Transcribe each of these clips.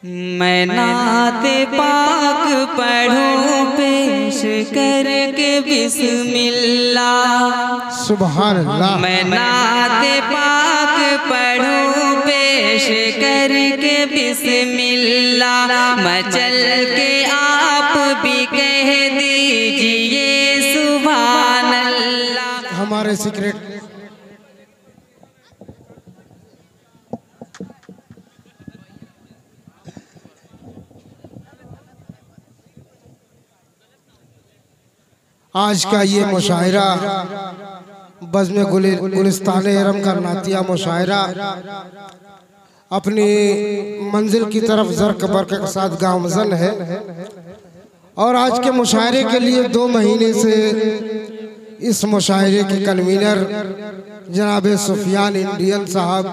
मैं नाते पाक पढ़ूं पेश करके बिस्मिल्लाह। सुभान अल्लाह। मैं नाते पाक पढ़ूं पेश करके बिस्मिल्लाह। मचल के आप भी कह दीजिए सुभान अल्लाह। हमारे सीक्रेट आज का ये मुशायरा बज़्म गुलिस्तान इरम का नातिया मुशायरा अपनी मंजिल की तरफ ज़र्क बर्क के साथ गामज़न है। और आज के मुशायरे के लिए 2 महीने से इस मुशायरे के कन्वीनर जनाब सुफियान इंडियन साहब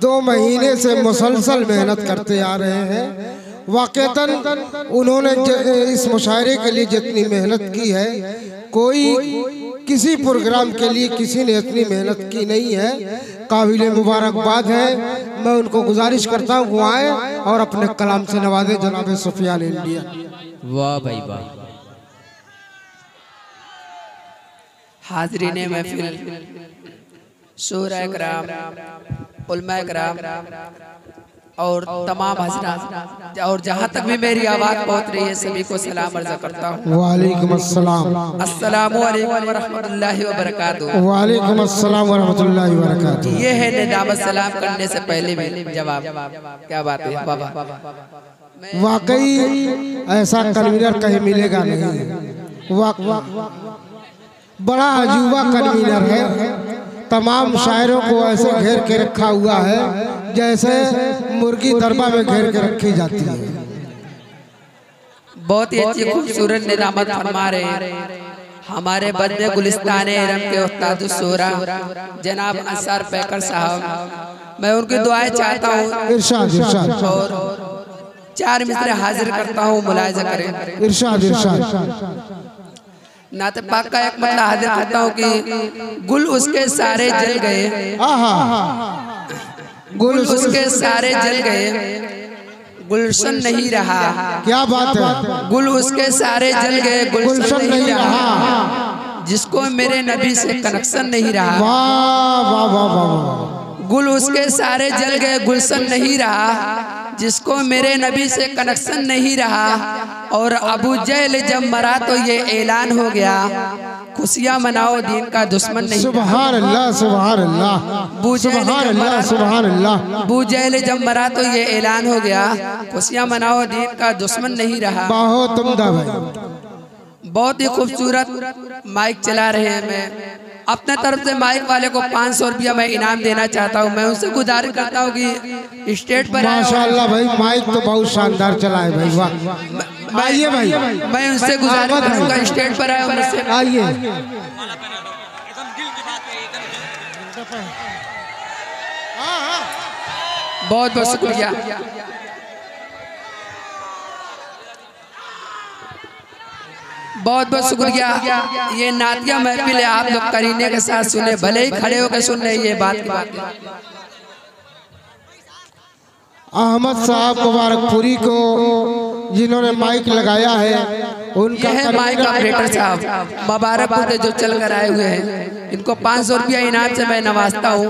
2 महीने से मुसलसल मेहनत करते आ रहे हैं। वाक़तन उन्होंने इस मुशायरे के लिए जितनी मेहनत की है कोई किसी प्रोग्राम के लिए किसी ने इतनी मेहनत की नहीं है। काबिल मुबारकबाद है। मैं उनको गुजारिश करता हूँ वो आए और अपने कलाम से नवाजे जनाब सुफियान इंडिया। वाह भाई वाह। हाज़रीन महफिल, शोरा कराम, उलमा कराम और तमाम हज़रात और जहाँ तक भी मेरी आवाज़ पहुँच रही है सभी को सलाम अर्ज़ करता हूँ। वालेकुम अस्सलाम। अस्सलामु अलैकुम व रहमतुल्लाहि व बरकातुहू। वालेकुम अस्सलाम व रहमतुल्लाहि व बरकातुहू। ये है निदामत सलाम करने से पहले भी जवाब। क्या बात है बाबा। वाकई ऐसा कन्वीनर कहीं मिलेगा नहीं। बड़ा अजूबा कन्वीनर है। तमाम शायरों को ऐसे घेर के रखा हुआ है जैसे मुर्गी दरबा में घेर के रखी जाती है। बहुत ही अच्छी खूबसूरत निदामत फरमा रहे हैं हमारे बज़्म गुलिस्तान इरम के उस्ताद शोरा जनाब अंसार पैकर साहब। मैं उनकी दुआएं चाहता हूँ। इरशाद इरशाद। और 4 मिसरे हाजिर करता हूँ, मुलाहिज़ा करें। इरशाद इरशाद। नाते पाक का एक मतलब हाजिर करता हूँ कि गुल उसके सारे जल गए। गुल उसके सारे जल गए, गुलशन नहीं रहा। क्या बात है। गुल उसके सारे जल गए, गुलशन नहीं रहा। जिसको मेरे नबी से कनेक्शन नहीं रहा। वाह वाह वाह वाह। गुल उसके सारे जल गए, गुलशन नहीं रहा। जिसको मेरे नबी से कनेक्शन नहीं रहा। और अबू जहल जब मरा तो ये ऐलान हो गया, खुशियाँ मनाओ दीन का दुश्मन नहीं। सुभान अल्लाह सुभान अल्लाह सुभान अल्लाह सुभान अल्लाह। अबू जहल जब मरा तो ये ऐलान हो गया, खुशियाँ मनाओ दीन का दुश्मन नहीं रहा। बहुत उम्दा भाई। बहुत ही खूबसूरत माइक चला रहे हैं। मैं अपने तरफ से माइक वाले को 500 रुपया मैं इनाम देना चाहता हूँ। मैं उनसे गुजारिश करता हूँ कि स्टेज पर माशाल्लाह भाई माइक तो बहुत शानदार चला है भाई। वाह। आइए भाई। मैं उनसे गुजारिश करूँगा स्टेज पर आए उनसे। आइए। बहुत बहुत शुक्रिया। बहुत बहुत शुक्रिया। ये नातिया महफिल है, आप लोग करीने के साथ सुने, भले ही खड़े होकर सुन रहे ये बात की बात। अहमद साहब मुबारकपुरी को जिन्होंने माइक लगाया है उनका है माइक ऑपरेटर साहब मुबारकपुर जो चल कर आए हुए हैं। इनको 500 रुपया इनाम से मैं नवाजता हूँ।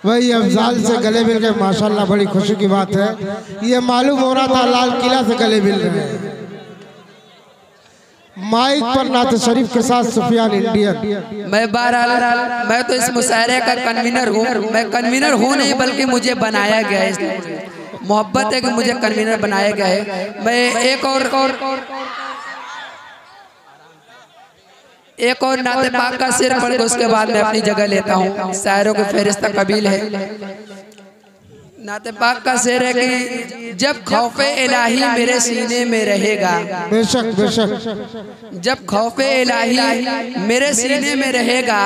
वही अफजाल से गले मिल गए, माशाल्लाह बड़ी खुशी की बात है। ये मालूम हो रहा था लाल किला से गले मिल रहे हैं। माइक पर नाते शरीफ के साथ सुफियान इंडियन। मैं बहरहाल मैं तो इस मुशायरे का कन्वीनर हूँ। मैं कन्वीनर हूँ नहीं बल्कि मुझे बनाया गया है। मोहब्बत है कि मुझे कन्वीनर बनाया गया है। मैं एक और नाते पाक का सिर पढ़ के उसके बाद मैं अपनी जगह लेता हूँ। शायरों की फहरिस्त कबील है। नाते पाक का शेर है कि जब खौफे इलाही मेरे सीने में रहेगा। बेशक बेशक। जब खौफे इलाही मेरे सीने में रहेगा,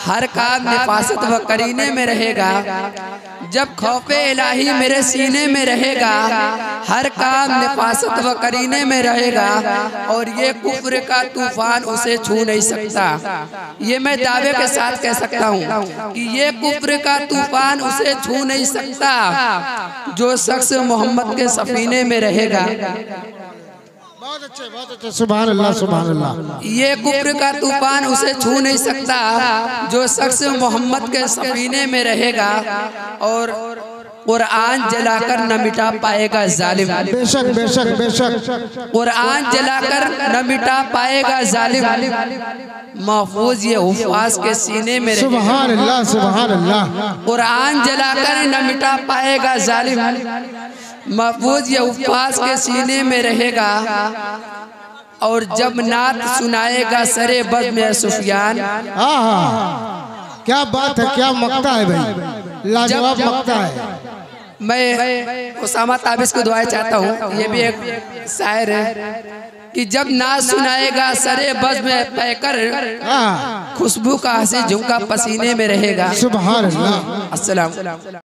हर काम निफासत व करीने में रहेगा। जब खौफे इलाही मेरे सीने में रहेगा, हर काम नफासत व करीने में रहेगा, और ये कुफ्र का तूफान उसे छू नहीं सकता। ये मैं दावे के साथ कह सकता हूँ कि ये कुफ्र का तूफान उसे छू नहीं सकता जो शख्स मोहम्मद के सफीने में रहेगा। बहुत अच्छे सुभान अल्लाह सुभान अल्लाह। ये कुफ्र का तूफान उसे छू नहीं सकता जो शख्स मोहम्मद के सफीने में रहेगा, और कुरान जलाकर न मिटा पाएगा जालिम। बेशक बेशक बेशक। कुरान जलाकर न मिटा पाएगा जालिम। महफूज ये हुफ़ाज़ के सीने में रहेगा। सुभान अल्लाह सुभान अल्लाह। कुरान जलाकर न मिटा पाएगा जालिम। महफूज ये हुफ़ाज़ के सीने में रहेगा, और जब नात सुनाएगा सरे बज़्म में सुफियान। क्या बात है, क्या मक्ता है भाई, लाजवाब मक्ता है। मैं उसामा ताबिस को दुआ चाहता हूँ, ये भी एक शायर है कि जब नात सुनाएगा सरे बज़्म में पैकर, खुशबू का हंसी झुमका पसीने में रहेगा। सुभान अल्लाह। अस्सलाम।